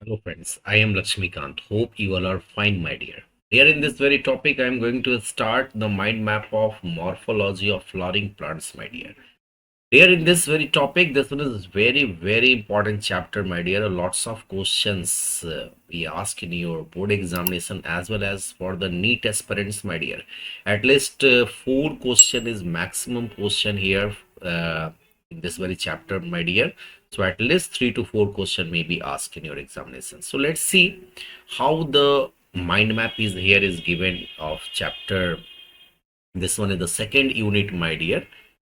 Hello friends, I am Lakshmikant. Hope you all are fine, my dear. Here in this very topic, I am going to start the mind map of morphology of flowering plants, my dear. Here in this very topic, this one is very important chapter, my dear. Lots of questions we ask in your board examination as well as for the NEET aspirants, my dear. At least four question is maximum question here in this very chapter, my dear. So at least 3 to 4 question may be asked in your examination. So let's see how the mind map is here is given of chapter. This one is the second unit, my dear.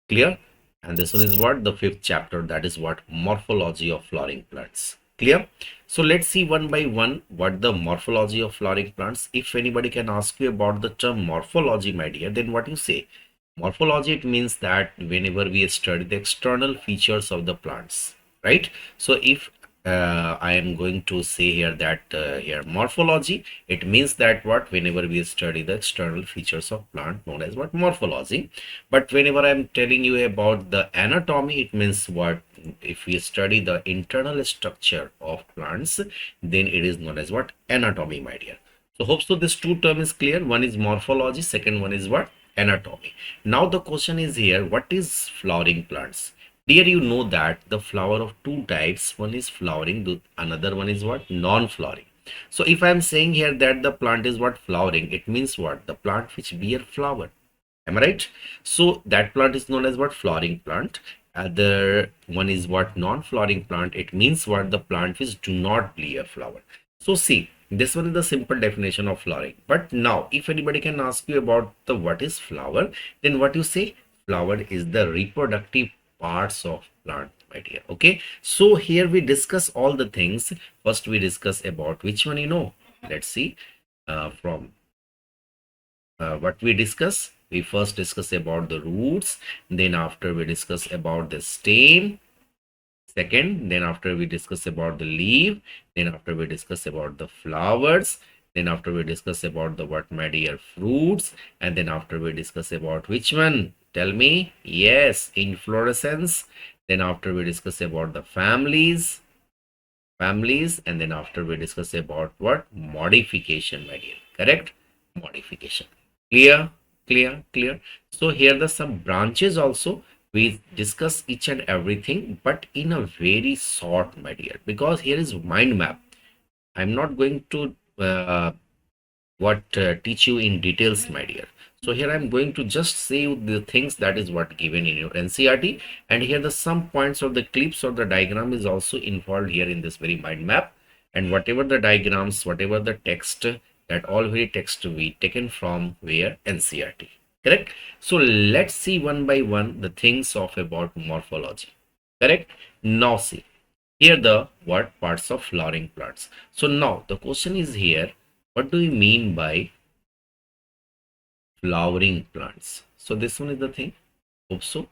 Clear? And this one is what? The fifth chapter. That is what? Morphology of flowering plants. Clear? So let's see one by one what the morphology of flowering plants. If anybody can ask you about the term morphology, my dear, then what you say? Morphology, it means that whenever we study the external features of the plants, right? So if I am going to say here that here morphology, it means that what? Whenever we study the external features of plant known as what? Morphology. But whenever I'm telling you about the anatomy, it means what? If we study the internal structure of plants, then it is known as what? Anatomy, my dear. So hope so this two term is clear. One is morphology, second one is what? Anatomy. Now the question is here, what is flowering plants? Dear, you know that the flower of two types, one is flowering, another one is what? Non-flowering. So if I am saying here that the plant is what? Flowering, it means what? The plant which bear flower. Am I right? So that plant is known as what? Flowering plant. Other one is what? Non-flowering plant. It means what? The plant which do not bear flower. So see, this one is the simple definition of flowering. But now, if anybody can ask you about the what is flower, then what you say? Flower is the reproductive parts of plant, my dear. Okay. So here we discuss all the things. First, we discuss about which one you know. Let's see. From what we discuss, we first discuss about the roots, then after we discuss about the stem, second, then after we discuss about the leaf, then after we discuss about the flowers, then after we discuss about the what, my dear, fruits, and then after we discuss about which one, tell me? Yes, inflorescence. Then after we discuss about the families, and then after we discuss about what? Modification, my dear. Correct? Modification. Clear? Clear? So here the some branches also. We discuss each and everything, but in a very short, my dear, because here is mind map. I'm not going to teach you in details, my dear. So here I'm going to just say you the things that is what given in your NCERT, and here the some points of the clips or the diagram is also involved here in this very mind map, and whatever the diagrams, whatever the text, that all very text we taken from where? NCERT. Correct? So let's see one by one the things of about morphology. Correct? Now see here the what parts of flowering plants. So now the question is here, what do you mean by flowering plants? So this one is the thing. Hope so.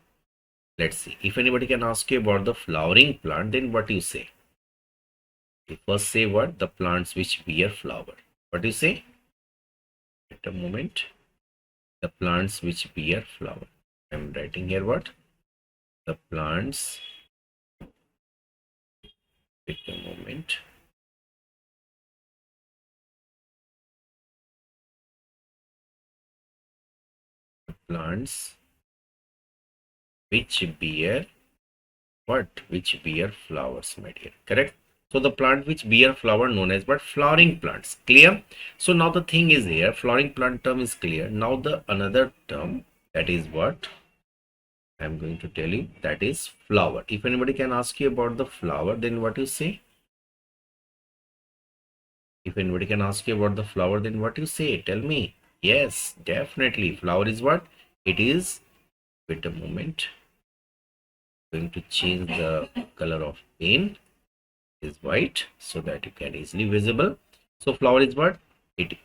Let's see. If anybody can ask you about the flowering plant, then what you say? You first say what? The plants which bear flower. What do you say? Wait a moment. The plants which bear flower. I'm writing here what? The plants. Wait a moment. The plants which bear what? Which bear flowers, my dear. Correct? So the plant which bear flower known as what? Flowering plants. Clear? So now the thing is here, flowering plant term is clear. Now the another term, that is what I'm going to tell you, that is flower. If anybody can ask you about the flower, then what you say? If anybody can ask you about the flower, then what you say? Tell me. Yes, definitely. Flower is what? It is, wait a moment. Going to change the color of pen is white so that you can easily visible. So flower is what? It.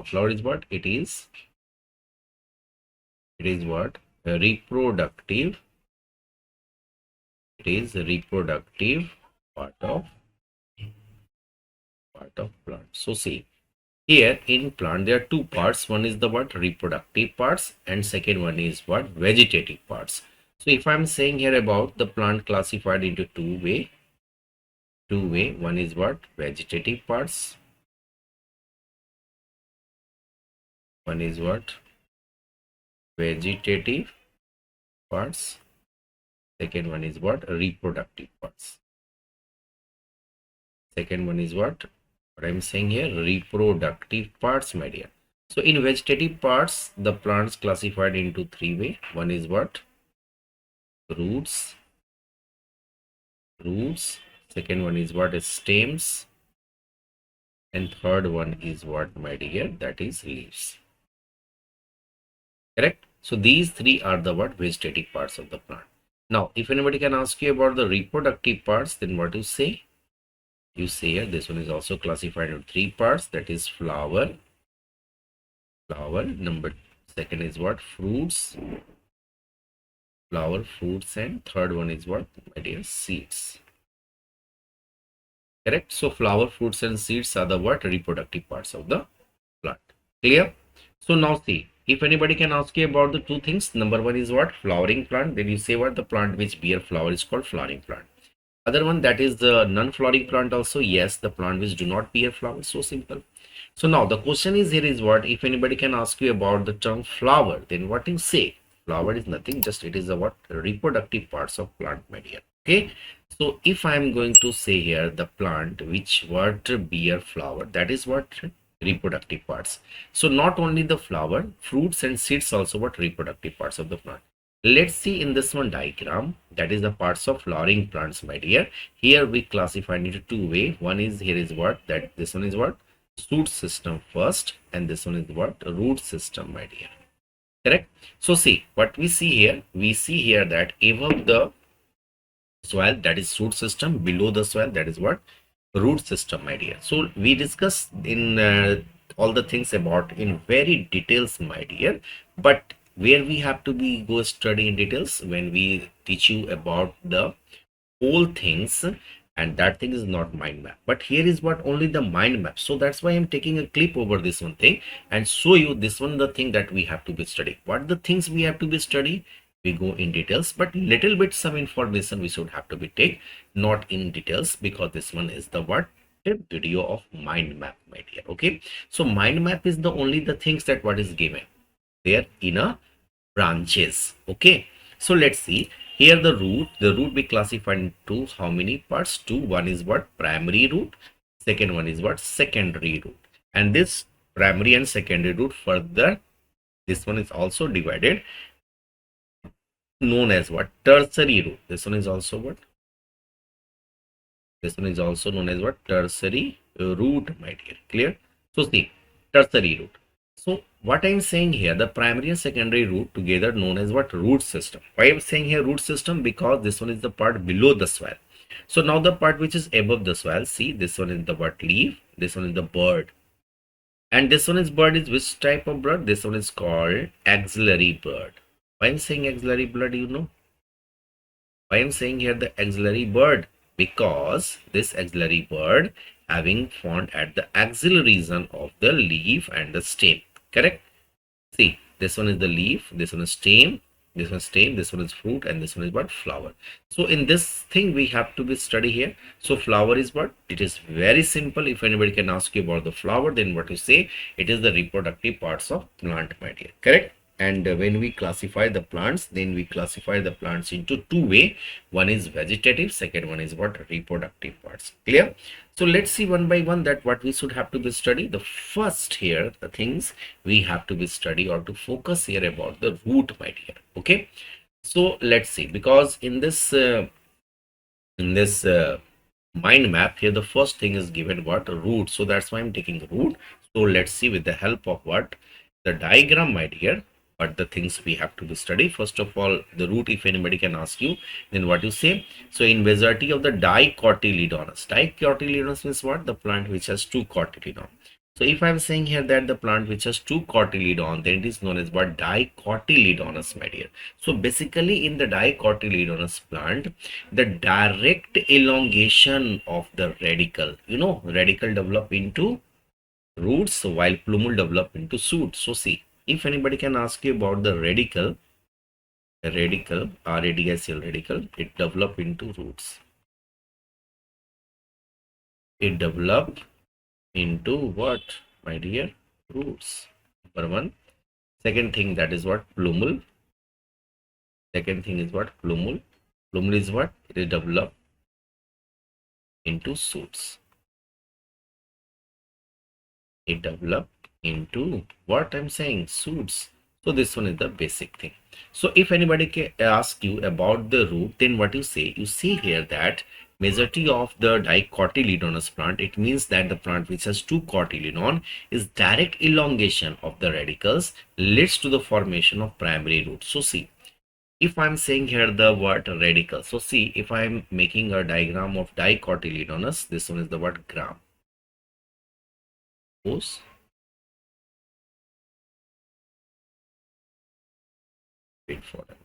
Flower is what? It is what? Reproductive. It is reproductive Part of plant. So see, here in plant there are two parts. One is the what reproductive parts, and second one is what vegetative parts. So if I'm saying here about the plant classified into two way, one is what vegetative parts, one is what vegetative parts, second one is what reproductive parts. Second one is what I'm saying here, reproductive parts, my dear. So in vegetative parts, the plants classified into three way. One is what roots, second one is what is stems, and third one is what, my dear, that is leaves. Correct? So these three are the what vegetative parts of the plant. Now if anybody can ask you about the reproductive parts, then what you say? You say here this one is also classified into three parts, that is flower, number second is what fruits, and third one is what, my dear, seeds. Correct? So flower, fruits and seeds are the what reproductive parts of the plant. Clear? So now see, if anybody can ask you about the two things, number one is what flowering plant, then you say what the plant which bear flower is called flowering plant. Other one, that is the non-flowering plant also, yes, the plant which do not bear flowers. So simple. So now the question is here is what, if anybody can ask you about the term flower, then what you say? Flower is nothing, just it is the what reproductive parts of plant, my dear. Okay, so if I am going to say here the plant which what bear flower, that is what reproductive parts. So not only the flower, fruits and seeds also what reproductive parts of the plant. Let's see in this one diagram, that is the parts of flowering plants, my dear. Here we classify into two way. One is here is what, that this one is what shoot system first, and this one is what root system, my dear. Correct? So see what we see here, that above the soil, that is shoot system, below the soil, that is what root system, my dear. So we discuss in all the things about in very details, my dear, but where we have to be go study in details when we teach you about the whole things, and that thing is not mind map, but here is what only the mind map. So that's why I'm taking a clip over this one thing and show you this one the thing that we have to be study. What the things we have to be study, we go in details, but little bit some information we should have to be take, not in details, because this one is the what a video of mind map, my dear. Okay, so mind map is the only the things that what is given there in a branches. Okay, so let's see here the root be classified into how many parts? Two. One is what primary root, second one is what secondary root, and this primary and secondary root further, this one is also divided, known as what tertiary root. This one is also what, this one is also known as what tertiary root, my dear. Clear? So see tertiary root. So what I'm saying here, the primary and secondary root together known as what root system. Why I'm saying here root system? Because this one is the part below the soil. So now the part which is above the soil, see this one is the what leaf, this one is the bird, and this one is bird is which type of bird? This one is called axillary bird. Why I'm saying axillary bird, you know? Why I'm saying here the axillary bird? Because this axillary bird having found at the axillary region of the leaf and the stem. Correct? See, this one is the leaf, this one is stem, this one is stem, this one is fruit, and this one is what flower. So in this thing we have to be study here. So flower is what? It is very simple. If anybody can ask you about the flower, then what you say? It is the reproductive parts of plant, my dear. Correct? And when we classify the plants, then we classify the plants into two way. One is vegetative, second one is what reproductive parts. Clear? So let's see one by one that what we should have to be study. The first here, the things we have to be study or to focus here about the root, my dear. Okay, so let's see, because in this mind map here, the first thing is given what root. So that's why I'm taking root. So let's see with the help of what the diagram, my dear, what the things we have to be study. First of all, the root, if anybody can ask you, then what you say? So in majority of the dicotyledonous means what? The plant which has two cotyledon. So if I'm saying here that the plant which has two cotyledon, then it is known as what? Dicotyledonous, my dear. So basically in the dicotyledonous plant, the direct elongation of the radicle, radicle develop into roots while plumule develop into shoots. So see, if anybody can ask you about the radicle, radical radical, it develop into roots. It develop into what, my dear? Roots. Number one. Second thing, that is what? Plumule. Second thing is what? Plumule. Plumule is what? It is develop into shoots. It develop into what I'm saying? Shoots. So this one is the basic thing. So if anybody can ask you about the root, then what you say? You see here that majority of the dicotyledonous plant, it means that the plant which has two cotyledon is direct elongation of the radicals leads to the formation of primary root. So see, if I'm saying here the word radical, so see, if I'm making a diagram of dicotyledonous, this one is the word gram. Suppose wait for a moment.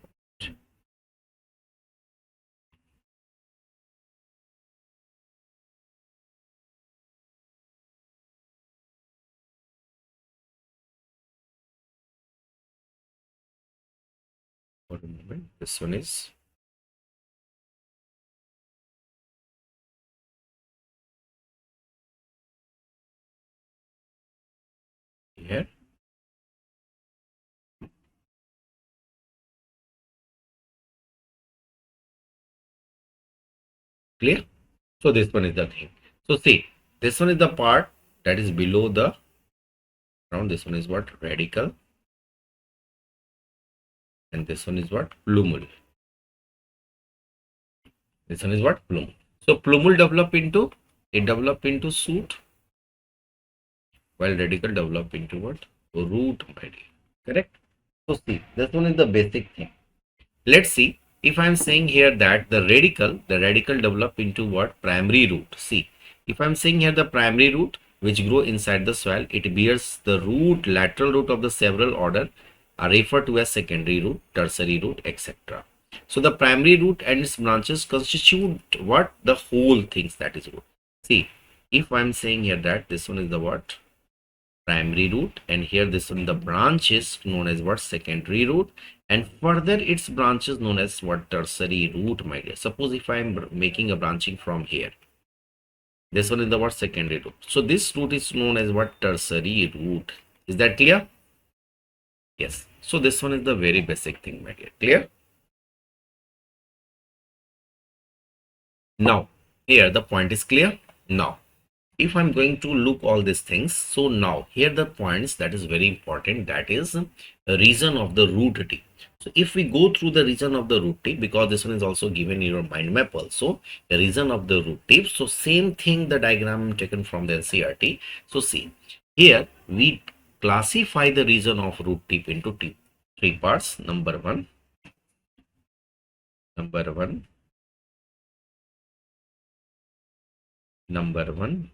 For a moment. This one is here. Clear? So this one is the thing. So see, this one is the part that is below the ground. This one is what? Radical. And this one is what? Plumule. This one is what? Plumule. So plumule develop into shoot, while radical develop into what? Root, my dear. Correct? So see, this one is the basic thing. Let's see, if I'm saying here that the radical develop into what? Primary root. See, if I'm saying here the primary root which grow inside the soil, it bears the root, lateral root of the several order are referred to as secondary root, tertiary root, etc. So the primary root and its branches constitute what? The whole things, that is root. See, if I'm saying here that this one is the what? Primary root, and here this one the branch is known as what? Secondary root, and further its branch is known as what? Tertiary root, my dear. Suppose if I am making a branching from here, this one is the what? Secondary root. So this root is known as what? Tertiary root. Is that clear? Yes. So this one is the very basic thing, my dear. Clear? Now here the point is clear. Now if I'm going to look all these things, so now here the points that is very important, that is the region of the root tip. So if we go through the region of the root tip, because this one is also given in your mind map also, the region of the root tip. So same thing, the diagram taken from the NCERT. So see, here we classify the region of root tip into three parts. Number one,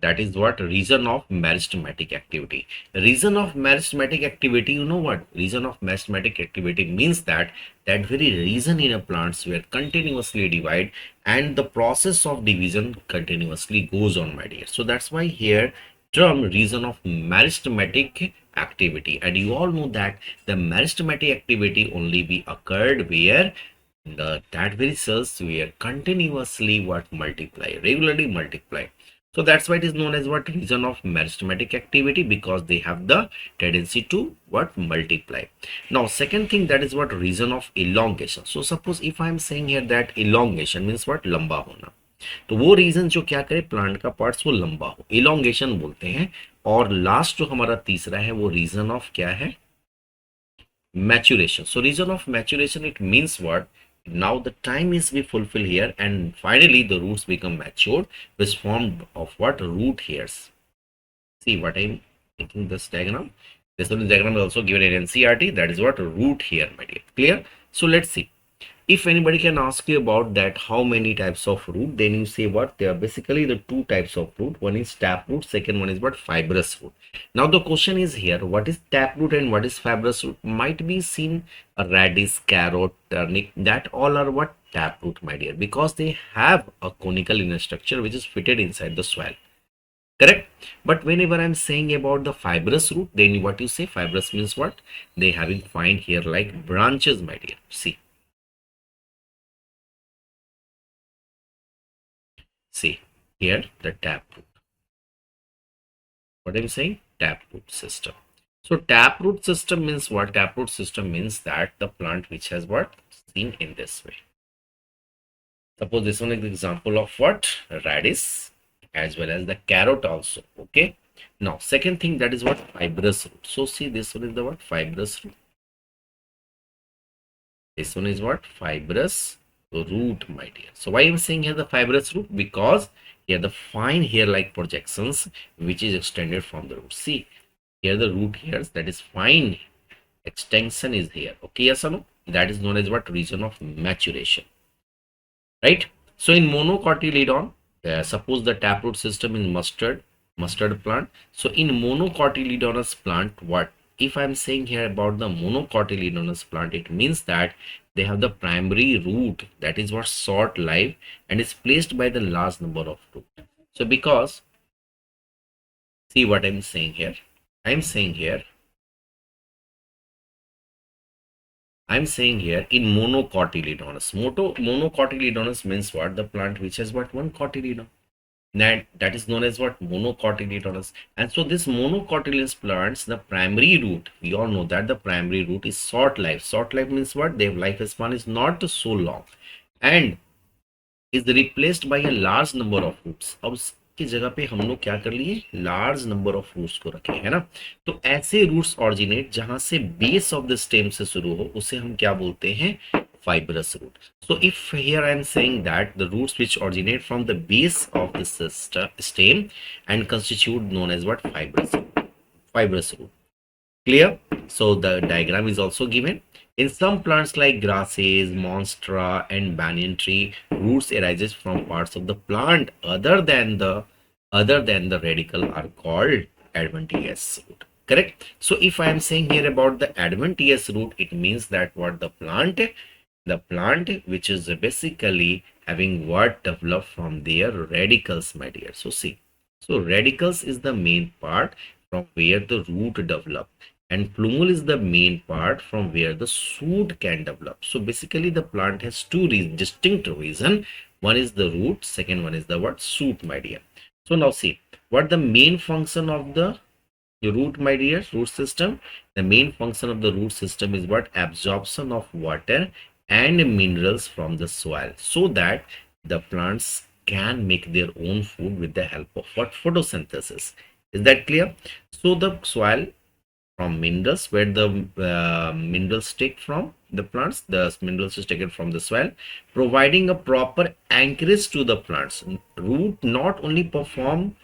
that is what? Region of meristematic activity. Region of meristematic activity, you know what? Region of meristematic activity means that very region in a plants where continuously divide, and the process of division continuously goes on, my dear. So that's why here term region of meristematic activity, and you all know that the meristematic activity only be occurred where that very cells were continuously what? Multiply, regularly multiply. So that's why it is known as what? Region of meristematic activity, because they have the tendency to what? Multiply. Now second thing, that is what? Region of elongation. So suppose if I am saying here that elongation means what? लंबा होना, तो वो reason जो क्या करे? Plant का parts वो लंबा हो, elongation बोलते हैं. और लास्ट जो हमारा तीसरा है वो रीजन ऑफ क्या है? Maturation. So region of maturation, it means what? Now the time is we fulfill here, and finally the roots become matured, which formed of what? Root hairs. See what I'm making this diagram. This one diagram is also given in NCERT. That is what? Root hair, my dear. Clear? So let's see. If anybody can ask you about that, how many types of root, then you say what? There are basically the two types of root. One is taproot, second one is what? Fibrous root. Now the question is here, what is taproot and what is fibrous root? Might be seen a radish, carrot, turnip, that all are what? Taproot, my dear, because they have a conical inner structure which is fitted inside the soil. Correct? But whenever I'm saying about the fibrous root, then what you say? Fibrous means what? They having fine here like branches, my dear. See. See here the taproot. What I'm saying? Taproot system. So taproot system means what? Taproot system means that the plant which has what? Seen in this way. Suppose this one is the example of what? Radish as well as the carrot also. Okay. Now second thing, that is what? Fibrous root. So see, this one is the what? Fibrous root. This one is what? Fibrous root, my dear. So why I'm saying here the fibrous root? Because here the fine hair like projections which is extended from the root. See here the root hairs, that is fine extension is here. Okay, yes or no? That is known as what? Region of maturation, right? So in monocotyledon, suppose the taproot system in mustard plant. So in monocotyledonous plant, what if I'm saying here about the monocotyledonous plant? It means that they have the primary root, that is what? Short life, and is placed by the large number of root. So because, see what I'm saying here, I'm saying here in monocotyledonous. Monocotyledonous means what? The plant which has what? One cotyledon. That is known as what? Monocotyledonous. And so this monocotyledonous plants, the primary root, we all know that the primary root is short life. Short life means what? Their lifespan is not so long and is replaced by a large number of roots. अब की जगह पे हम लोग क्या कर लिए? Large number of roots को रखे, है ना? तो ऐसे रूट्स ऑरिजिनेट जहां से बेस ऑफ द स्टेम से शुरू हो, उसे हम क्या बोलते हैं? Fibrous root. So if here I am saying that the roots which originate from the base of the stem and constitute known as what? Fibrous root. Clear? So the diagram is also given. In some plants like grasses, monstera and banyan tree, roots arises from parts of the plant other than the radicle are called adventitious root. Correct? So if I am saying here about the adventitious root, it means that what? The plant which is basically having what? Developed from their radicals, my dear. So see, so radicals is the main part from where the root develop, and plumule is the main part from where the shoot can develop. So basically the plant has two distinct reason. One is the root, second one is the what? Shoot, my dear. So now see what the main function of the root, my dear, root system. The main function of the root system is what? Absorption of water and minerals from the soil, so that the plants can make their own food with the help of what? Photosynthesis. Is that clear? So the soil from minerals, where the minerals take from the plants, the minerals is taken from the soil, providing a proper anchorage to the plants. Root not only perform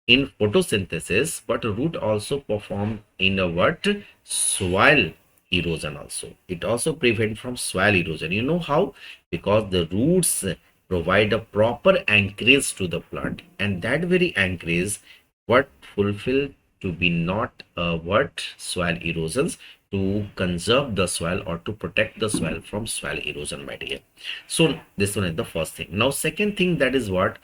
in photosynthesis, but root also perform in a what? Soil erosion also. It also prevent from soil erosion. You know how? Because the roots provide a proper anchorage to the plant, and that very anchorage what? Fulfill to be not what? Soil erosions, to conserve the soil or to protect the soil from soil erosion, my dear. So this one is the first thing. Now second thing, that is what?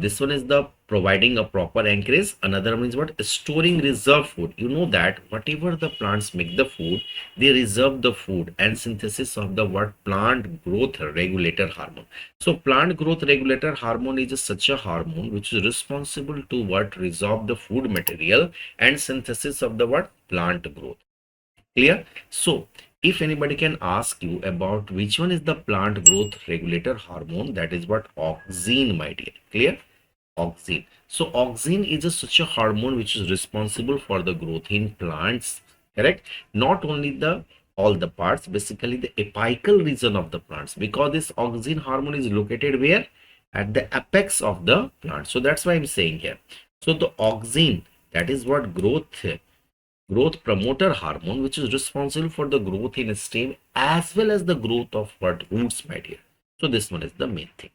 This one is the providing a proper anchorage. Another one is what? Storing reserve food. You know that whatever the plants make the food, they reserve the food, and synthesis of the what? Plant growth regulator hormone. So plant growth regulator hormone is such a hormone which is responsible to what? Resolve the food material and synthesis of the what? Plant growth. Clear? So if anybody can ask you about which one is the plant growth regulator hormone, that is what? Auxin, my dear. Clear? Auxin. So auxin is such a hormone which is responsible for the growth in plants. Correct? Not only the all the parts, basically the apical region of the plants, because this auxin hormone is located where? At the apex of the plant. So that's why I'm saying here. So the auxin, that is what? Growth growth promoter hormone, which is responsible for the growth in stem as well as the growth of what roots, my dear. So this one is the main thing.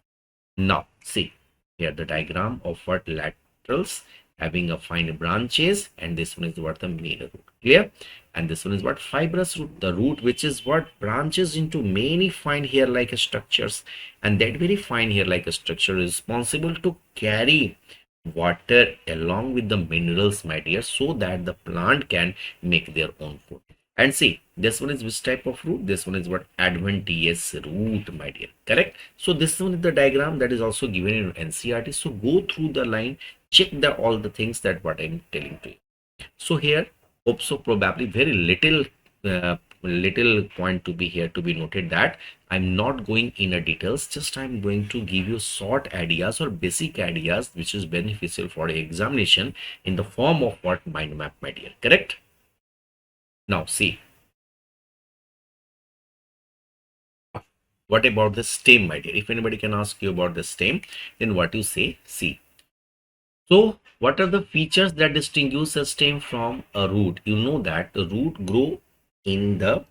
Now see here the diagram of what laterals having a fine branches, and this one is what the main root. Clear? And this one is what fibrous root, the root which is what branches into many fine hair like structures, and that very fine hair like structure is responsible to carry water along with the minerals, my dear, so that the plant can make their own food. And see, this one is which type of root? This one is what adventitious root, my dear. Correct? So this one is the diagram that is also given in NCERT. So go through the line, check the all the things that what I'm telling to you. So here, hope so probably very little point to be here to be noted that I'm not going in a details, just I'm going to give you short ideas or basic ideas which is beneficial for the examination in the form of what mind map, my dear. Correct? Now see, what about the stem, my dear? If anybody can ask you about the stem, then what you say? See, so what are the features that distinguish a stem from a root? You know that the root grow in the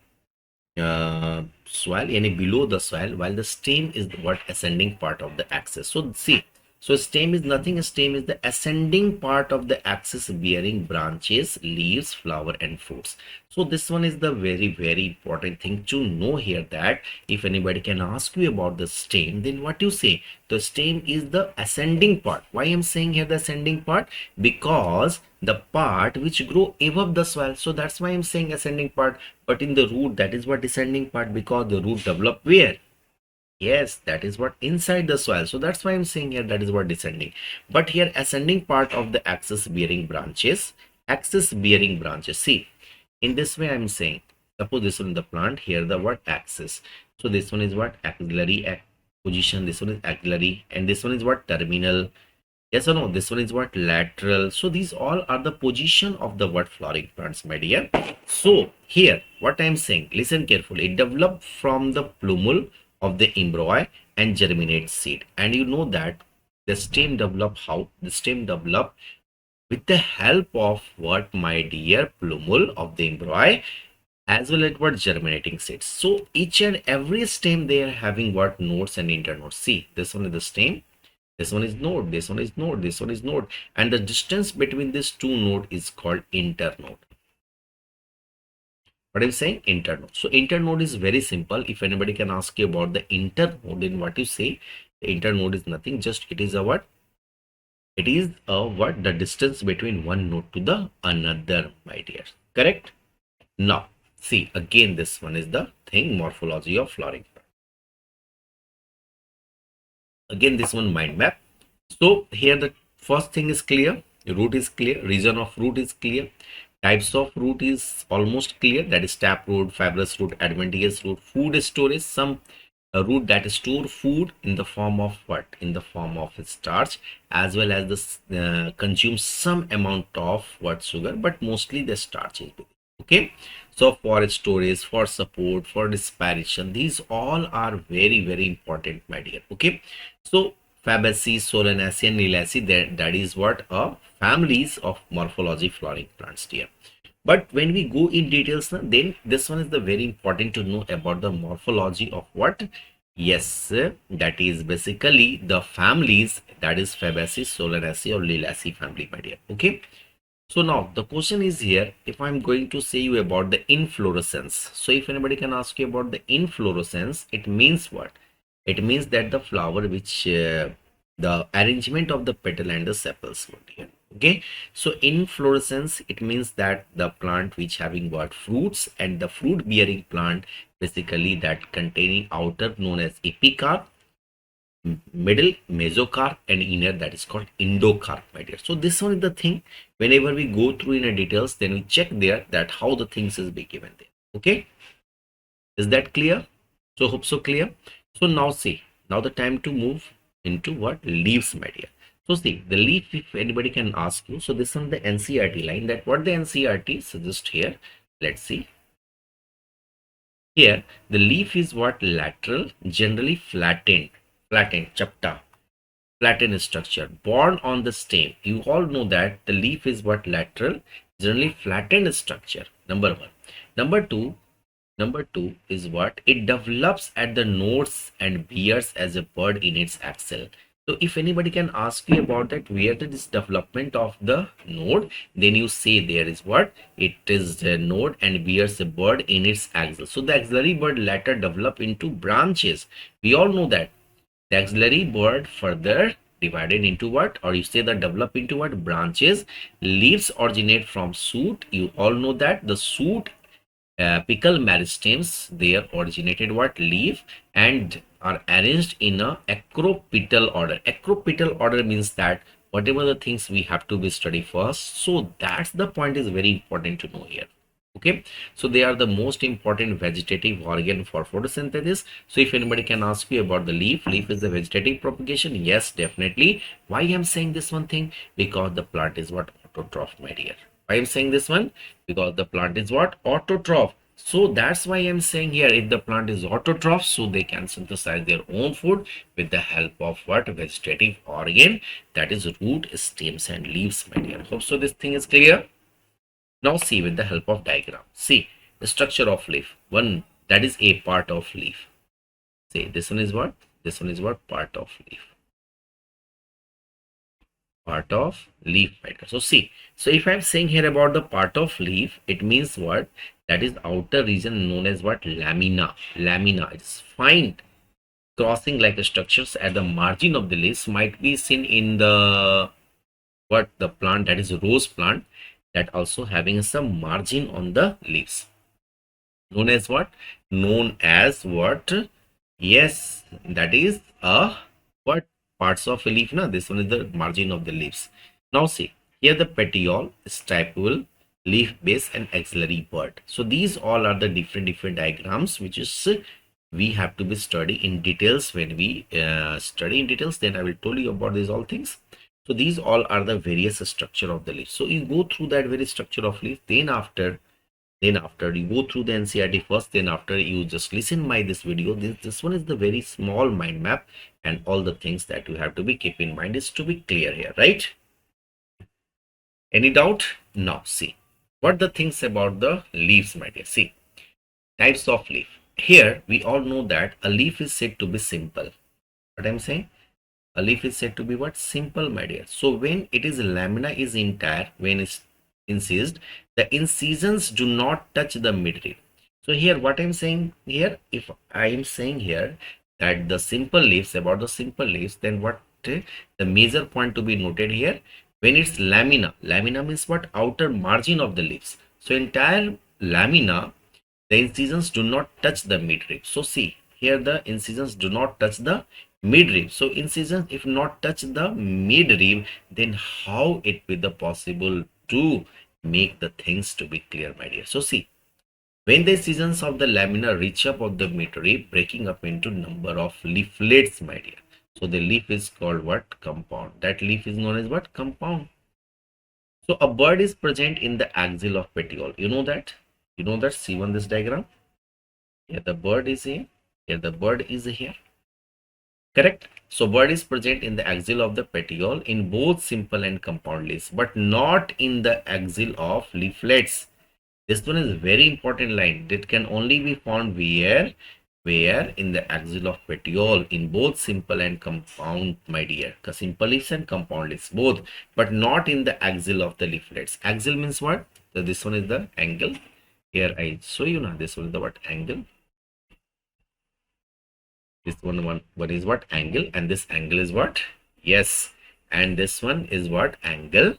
soil, any below the soil, while the stem is what ascending part of the axis. So see, so stem is nothing, stem is the ascending part of the axis bearing branches, leaves, flower and fruits. So this one is the very important thing to know here, that if anybody can ask you about the stem, then what you say? The stem is the ascending part. Why I'm saying here the ascending part? Because the part which grow above the soil, so that's why I'm saying ascending part. But in the root, that is what descending part, because the root develop where? Yes, that is what inside the soil. So that's why I'm saying here that is what descending. But here ascending part of the axis bearing branches, axis bearing branches. See, in this way I'm saying, suppose this one is the plant, here the what axis. So this one is what axillary position, this one is axillary, and this one is what terminal. Yes or no? This one is what lateral. So these all are the position of the what flowering plants, my dear. So here what I am saying, listen carefully. It develop from the plumule of the embryo and germinate seed. And you know that the stem develop how? The stem develop with the help of what, my dear? Plumule of the embryo as well as what germinating seeds. So each and every stem they are having what nodes and internodes. See, this one is the stem. This one is node, this one is node, this one is node, and the distance between these two nodes is called internode. What I'm saying? Internode. So internode is very simple. If anybody can ask you about the internode, then what you say? The internode is nothing, just it is a what? It is a what? The distance between one node to the another, my dear. Correct? Now, see again, this one is the thing, morphology of flowering. Again, this one mind map. So here the first thing is clear, root is clear, region of root is clear, types of root is almost clear, that is tap root, fibrous root, adventitious root, food storage, some root that store food in the form of what? In the form of starch, as well as this consume some amount of what? Sugar, but mostly the starch is big. Okay, so for storage, for support, for respiration, these all are very important, my dear. Okay, so Fabaceae, Solanaceae, and Liliaceae, that is what families of morphology flowering plants, dear. But when we go in details, then this one is the very important to know about the morphology of what? Yes, that is basically the families, that is Fabaceae, Solanaceae or Liliaceae family, my dear. Okay. So now the question is here, if I'm going to say you about the inflorescence. So if anybody can ask you about the inflorescence, it means what? It means that the flower which the arrangement of the petal and the sepals here. Okay, so inflorescence, it means that the plant which having what? Fruits, and the fruit bearing plant basically that containing outer known as epicarp, middle mesocarp, and inner that is called endocarp, my dear. So this one is the thing, whenever we go through in a details, then we check there that how the things is be given there. Okay, is that clear? So hope so clear. So now see, now the time to move into what? Leaves, my dear. So see the leaf, if anybody can ask you, so this is the NCERT line, that what the NCERT suggests here. Let's see here, the leaf is what? Lateral, generally flattened chapta, flattened structure, borne on the stem. You all know that the leaf is what? Lateral, Generally flattened structure. Number one. Number two. Number two is what? It develops at the nodes and bears as a bud in its axil. So if anybody can ask you about that, where this development of the node, then you say there is what? It is a node and bears a bud in its axil. So the axillary bud later develop into branches. We all know that. The axillary bud further divided into what? Or you say that develop into what? Branches. Leaves originate from shoot. You all know that the shoot apical meristems, they are originated what? Leaf, and are arranged in a acropetal order. Acropetal order means that whatever the things we have to be study first. So that's the point is very important to know here. Okay, so they are the most important vegetative organ for photosynthesis. So if anybody can ask you about the leaf is the vegetative propagation. Yes, definitely. Why I'm saying this one thing? Because the plant is what? Autotroph, my dear. Why I'm saying this one? Because the plant is what? Autotroph. So that's why I'm saying here, if the plant is autotroph, so they can synthesize their own food with the help of what? Vegetative organ, that is root, stems and leaves, my dear. Hope so this thing is clear. Now see with the help of diagram. See the structure of leaf. One, that is a part of leaf. See, this one is what? This one is what? Part of leaf. Part of leaf, right? So see, so if I'm saying here about the part of leaf, it means what? That is outer region known as what? Lamina. Lamina. It's fine crossing like structures at the margin of the leaves, might be seen in the what? The plant, that is rose plant, that also having some margin on the leaves. Known as what? Known as what? Yes, that is a what? Parts of a leaf. Now this one is the margin of the leaves. Now see here, the petiole, stipule, leaf base and axillary bud. So these all are the different diagrams which is we have to be study in details. When we study in details, then I will tell you about these all things. So these all are the various structure of the leaf. So you go through that very structure of leaf, then after you go through the NCERT first, then after you just listen my this video. This one is the very small mind map, and all the things that you have to be keep in mind is to be clear here, right? Any doubt? Now see what the things about the leaves, my dear. See types of leaf. Here we all know that a leaf is said to be simple. What I'm saying? A leaf is said to be what? Simple, my dear. So when it is lamina is entire, when it's incised, the incisions do not touch the midrib. So here what I'm saying here, if I am saying here that the simple leaves, about the simple leaves, then what the major point to be noted here, when it's lamina, lamina means what? Outer margin of the leaves. So entire lamina, the incisions do not touch the midrib. So see here, the incisions do not touch the midrib. So incisions if not touch the midrib, then how it will be possible to make the things to be clear, my dear? So see, when the incisions of the lamina reach up of the midrib, breaking up into number of leaflets, my dear. So the leaf is called what? Compound. That leaf is known as what? Compound. So a bud is present in the axil of petiole. You know that? You know that? See on this diagram. Here the bud is here. Here the bud is here. Correct. So bud is present in the axil of the petiole in both simple and compound leaves, but not in the axil of leaflets. This one is very important line that can only be found where in the axil of petiole in both simple and compound, my dear. Simple leaves and compound leaves both, but not in the axil of the leaflets. Axil means what? So this one is the angle. Here I show you now. This one is the what? Angle. This one is what? Angle, and this angle is what? Yes, and this one is what? Angle.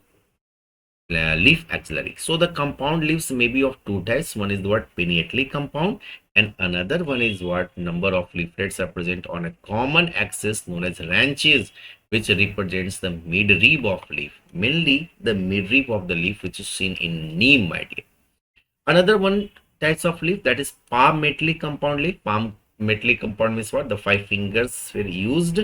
Leaf axillary. So the compound leaves may be of two types. One is what? Pinnately compound, and another one is what? Number of leaflets are present on a common axis known as branches, which represents the midrib of leaf, mainly the midrib of the leaf, which is seen in neem, my dear. Another one types of leaf, that is palmately compound leaf. Palmately compound means what? The 5 fingers were used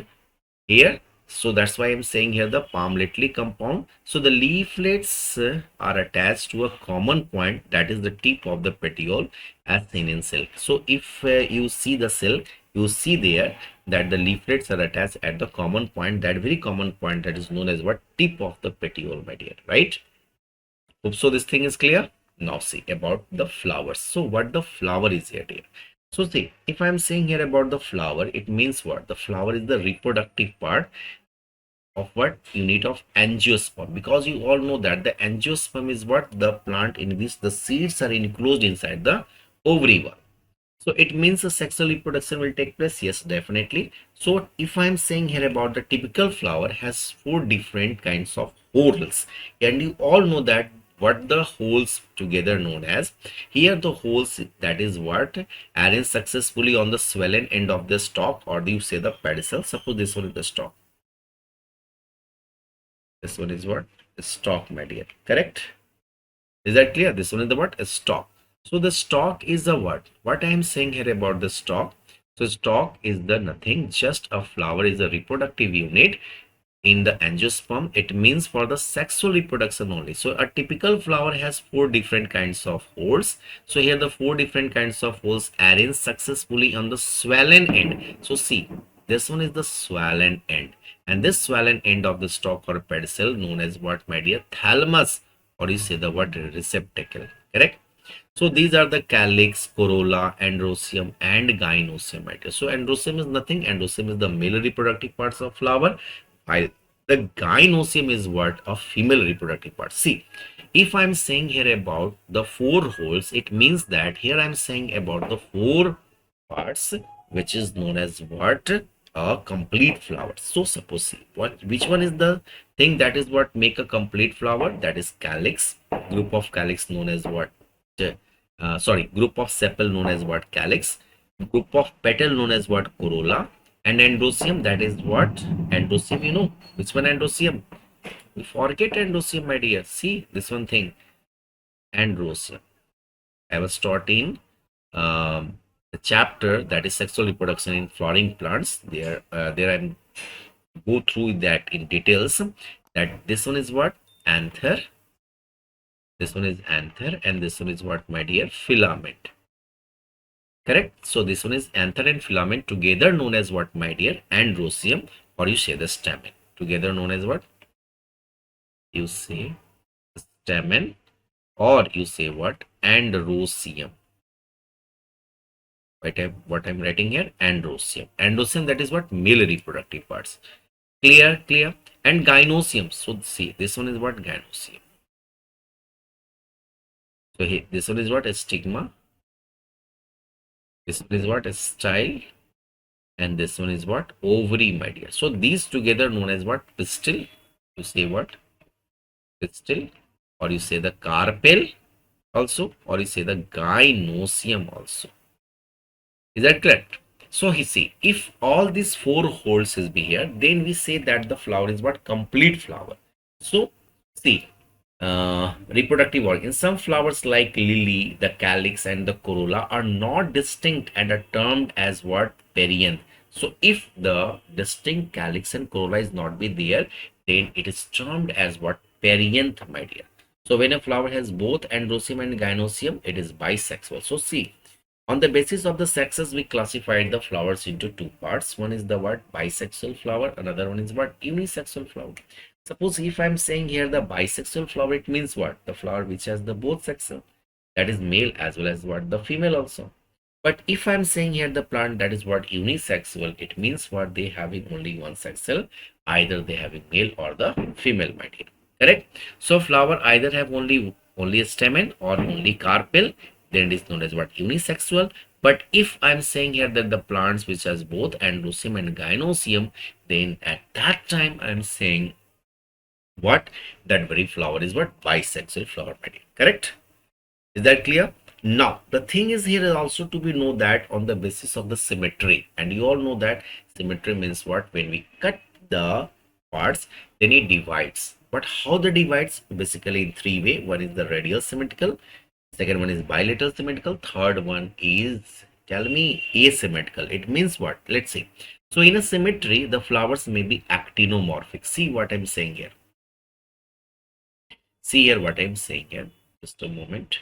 here. So that's why I'm saying here the palmately compound. So the leaflets are attached to a common point, that is the tip of the petiole, as seen in silk. So if you see the silk, you see there that the leaflets are attached at the common point, that very common point that is known as what? Tip of the petiole, my dear, right? Hope so this thing is clear. Now see about the flowers. So what the flower is here, dear. So see, if I'm saying here about the flower, it means what? The flower is the reproductive part of what? Unit of angiosperm, because you all know that the angiosperm is what? The plant in which the seeds are enclosed inside the ovary wall. So it means the sexual reproduction will take place. Yes, definitely. So if I'm saying here about the typical flower has four different kinds of whorls, and you all know that what the holes together known as. Here the holes, that is what? Arrange successfully on the swollen end of the stalk, or do you say the pedicel? Suppose this one is the stalk. This one is what? A stalk, my dear. Correct? Is that clear? This one is the what? A stalk. So the stalk is the what? What I am saying here about the stalk. So stalk is the nothing, just a flower is a reproductive unit in the angiosperm. It means for the sexual reproduction only. So a typical flower has four different kinds of holes. So here the four different kinds of holes arrange successfully on the swollen end. So see, this one is the swollen end, and this swollen end of the stalk or pedicel known as what, my dear? Thalamus, or you say the what? Receptacle. Correct? So these are the calyx, corolla, androcium, and gynocium, my dear. So androcium is nothing. Androcium is the male reproductive parts of flower, while the gynocium is what? A female reproductive part. See, if I'm saying here about the four holes, it means that here I'm saying about the four parts, which is known as what? A complete flower. So suppose, see, which one is the thing that is what make a complete flower? That is calyx. Group of calyx known as what? Group of sepal known as what? Calyx. Group of petal known as what? Corolla. And androcium, that is what? Androcium, you know. Which one androcium? We forget androcium, my dear. See, this one thing. Androcium. I was taught in the chapter that is sexual reproduction in flowering plants. There I'm go through that in details. That this one is what? Anther. This one is anther, and this one is what, my dear? Filament. Correct? So this one is anther and filament together known as what, my dear? Androcium, or you say the stamen. Together known as what? You say stamen, or you say what? Androcium. What I'm writing here? Androcium. Androcium, that is what? Male reproductive parts. Clear? Clear? And gynocium. So see, this one is what? Gynocium. So here, this one is what? A stigma. This one is what? A style. And this one is what? Ovary, my dear. So these together known as what? Pistil. You say what? Pistil, or you say the carpel also, or you say the gynocium also. Is that correct? So he see, if all these four holes is be here, then we say that the flower is what? Complete flower. So see, reproductive organ. Some flowers like lily, the calyx, and the corolla are not distinct and are termed as what? Perianth. So if the distinct calyx and corolla is not be there, then it is termed as what? Perianth, my dear. So when a flower has both androcium and gynocium, it is bisexual. So see, on the basis of the sexes, we classified the flowers into two parts. One is the what? Bisexual flower. Another one is what? Unisexual flower. Suppose if I'm saying here the bisexual flower, it means what? The flower which has the both sexes. That is male as well as what? The female also. But if I'm saying here the plant that is what? Unisexual, it means what? They having only one sexual. Either they having male or the female, my dear. Correct? So flower either have only a stamen or only carpel, then it is known as what? Unisexual. But if I'm saying here that the plants which has both androcium and gynocium, then at that time I'm saying what? That very flower is what? Bisexual flower, my dear. Correct? Is that clear? Now the thing is here is also to be know that on the basis of the symmetry, and you all know that symmetry means what? When we cut the parts, then it divides. But how the divides? Basically in three way. One is the radial symmetrical, second one is bilateral symmetrical, third one is, tell me, asymmetrical. It means what? Let's see. So in a symmetry, the flowers may be actinomorphic. See what I'm saying here. See here what I'm saying here. Just a moment.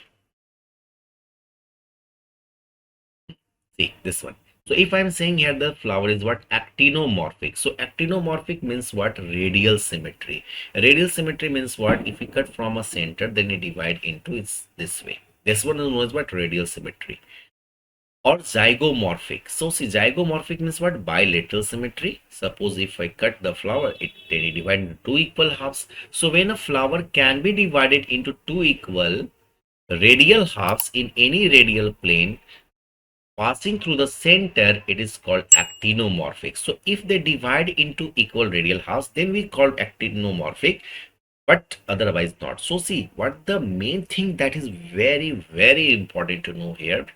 See this one. So if I'm saying here the flower is what? Actinomorphic. So actinomorphic means what? Radial symmetry. Radial symmetry means what? If we cut from a center, then we divide into it's this way. This one is known as what? Radial symmetry. Or zygomorphic. So see, zygomorphic means what? Bilateral symmetry. Suppose if I cut the flower, it then it divide into two equal halves. So when a flower can be divided into two equal radial halves in any radial plane passing through the center, it is called actinomorphic. So if they divide into equal radial halves, then we call actinomorphic, but otherwise not. So see, what the main thing that is very important to know here,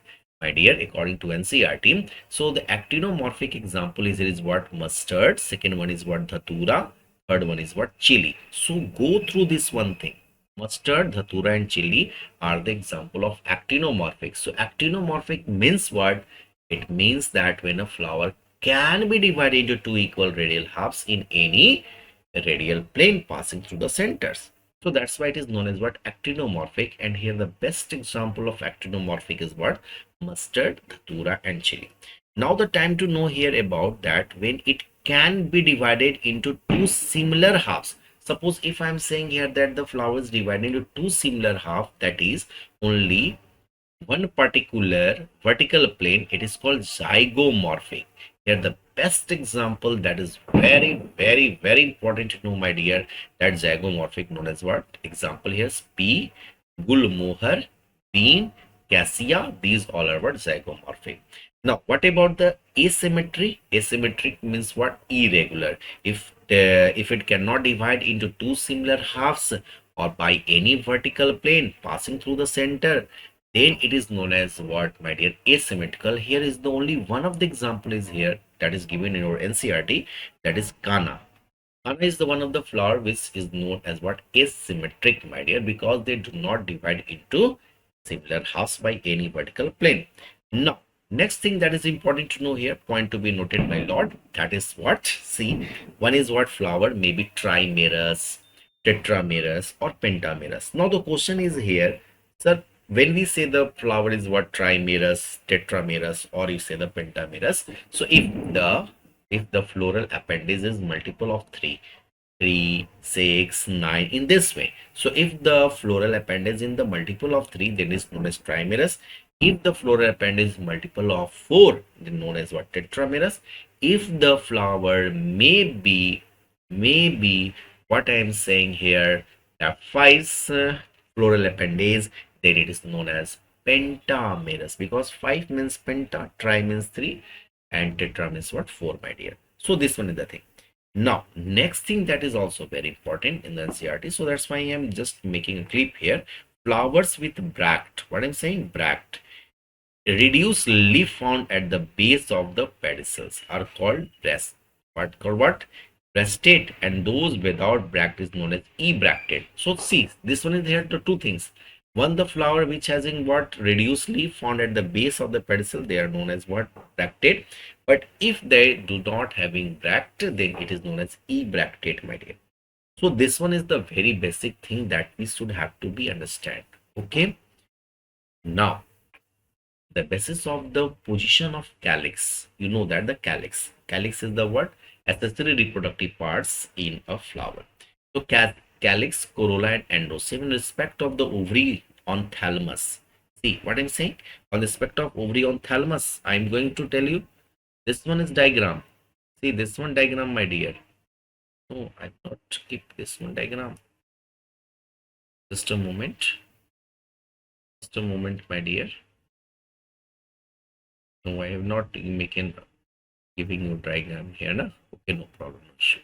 my dear, according to NCERT. So the actinomorphic example is what? Mustard. Second one is what? Dhatura. Third one is what? Chili. So go through this one thing. Mustard, dhatura, and chili are the example of actinomorphic. So actinomorphic means what? It means that when a flower can be divided into two equal radial halves in any radial plane passing through the centers. So that's why it is known as what? Actinomorphic. And here the best example of actinomorphic is what? Mustard, dhatura, and chili. Now the time to know here about that when it can be divided into two similar halves. Suppose if I'm saying here that the flower is divided into two similar halves, that is only one particular vertical plane, it is called zygomorphic. Here the best example that is very important to know, my dear, that zygomorphic known as what? Example here is pea, gulmohar, bean, cassia. These all are what? Zygomorphic. Now what about the asymmetry? Asymmetric means what? Irregular. If it cannot divide into two similar halves or by any vertical plane passing through the center, then it is known as what, my dear? Asymmetrical. Here is the only one of the example is here that is given in your NCERT, that is kana. Kana is the one of the flower which is known as what? Asymmetric, my dear, because they do not divide into similar halves by any vertical plane. Now next thing that is important to know here, point to be noted, my lord, that is what? See, one is what? Flower may be trimerous, tetramerous, or pentamerous. Now the question is here, sir, when we say the flower is what? Trimerous, tetramerous, or you say the pentamerous. So if the floral appendage is multiple of 3, 3, 6, 9 in this way. So if the floral appendage in the multiple of 3, then is known as trimerous. If the floral appendage is multiple of 4, then known as what? Tetramerous. If the flower may be what I am saying here, have 5 floral appendage, then it is known as pentamerous, because 5 means penta, tri means 3, and tetra means what? 4, my dear. So this one is the thing. Now next thing that is also very important in the NCERT, so that's why I am just making a clip here. Flowers with bract, what I'm saying, bract, reduced leaf found at the base of the pedicels are called breast. What called what? Breastate, and those without bract is known as ebractate. So see, this one is here to two things. One, the flower which has in what? Reduced leaf found at the base of the pedicel, they are known as what? Bractate. But if they do not having bract, then it is known as ebractate, my dear. So this one is the very basic thing that we should have to be understand. Okay. Now the basis of the position of calyx, you know that the calyx is the what? Accessory reproductive parts in a flower. So calyx, corolla, and endosome in respect of the ovary on thalamus. See what I'm saying? On respect of ovary on thalamus, I'm going to tell you, this one is diagram. See this one diagram, my dear. No, I not keep this one diagram. Just a moment. Just a moment, my dear. No, I have not making giving you diagram here, na? Okay, no problem, no issue.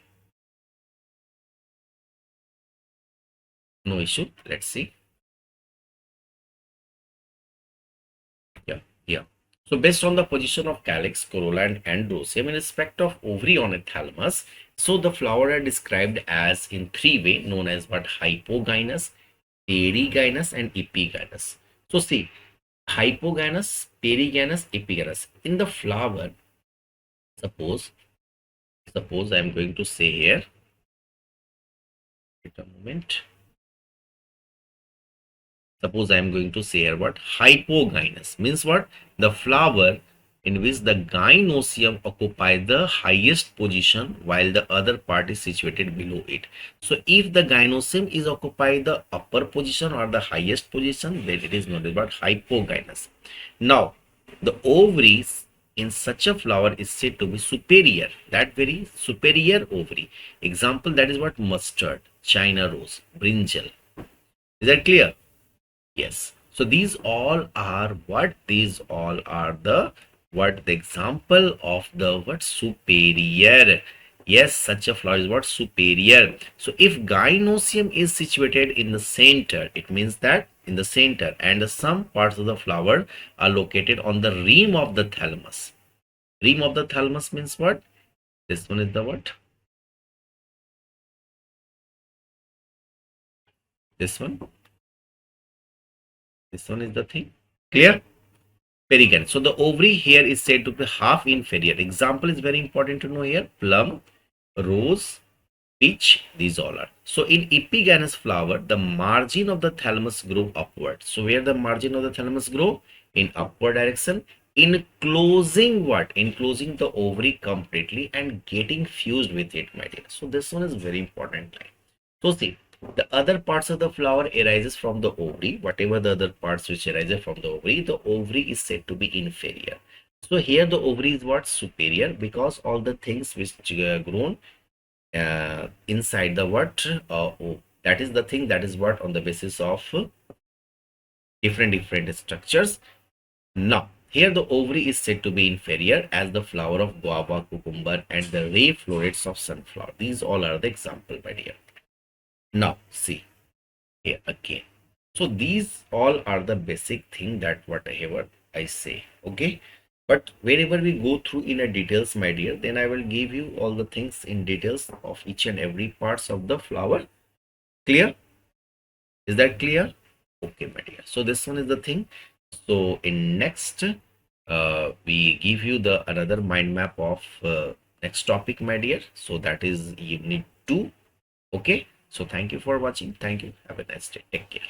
No issue. Let's see. Yeah, yeah. So based on the position of calyx, corolla, and androsem in respect of ovary on a thalamus, so the flower are described as in three way, known as what? Hypogynous, perigynous, and epigynous. So see, hypogynous, perigynous, epigynous. In the flower, suppose I am going to say here, wait a moment. Suppose I am going to say here what? Hypogynous means what? The flower in which the gynosium occupy the highest position while the other part is situated below it. So if the gynosium is occupy the upper position or the highest position, then it is known as hypogynous. Now the ovaries in such a flower is said to be superior, that very superior ovary. Example, that is what mustard, China rose, brinjal. Is that clear? Yes. So these all are what? These all are the what? The example of the what? Superior. Yes, such a flower is what? Superior. So if gynosium is situated in the center, it means that in the center, and some parts of the flower are located on the rim of the thalamus. Rim of the thalamus means what? This one is the what? This one. This one is the thing. Clear? Perigynous. So the ovary here is said to be half inferior. Example is very important to know here. Plum, rose, peach, these all are. So in epigynous flower, the margin of the thalamus grow upward. So where the margin of the thalamus grow? In upward direction. Enclosing what? Enclosing the ovary completely and getting fused with it, my dear. So this one is very important. So see, the other parts of the flower arises from the ovary. Whatever the other parts which arises from the ovary is said to be inferior. So here the ovary is what? Superior, because all the things which grown inside the what? That is the thing, that is what on the basis of different structures. Now here the ovary is said to be inferior as the flower of guava, cucumber, and the ray florets of sunflower. These all are the example, my dear. Now see here again. So these all are the basic thing that whatever I say. Okay. But wherever we go through in a details, my dear, then I will give you all the things in details of each and every parts of the flower. Clear? Is that clear? Okay, my dear. So this one is the thing. So in next, we give you the another mind map of next topic, my dear. So that is unit 2. Okay. So thank you for watching. Thank you. Have a nice day. Take care.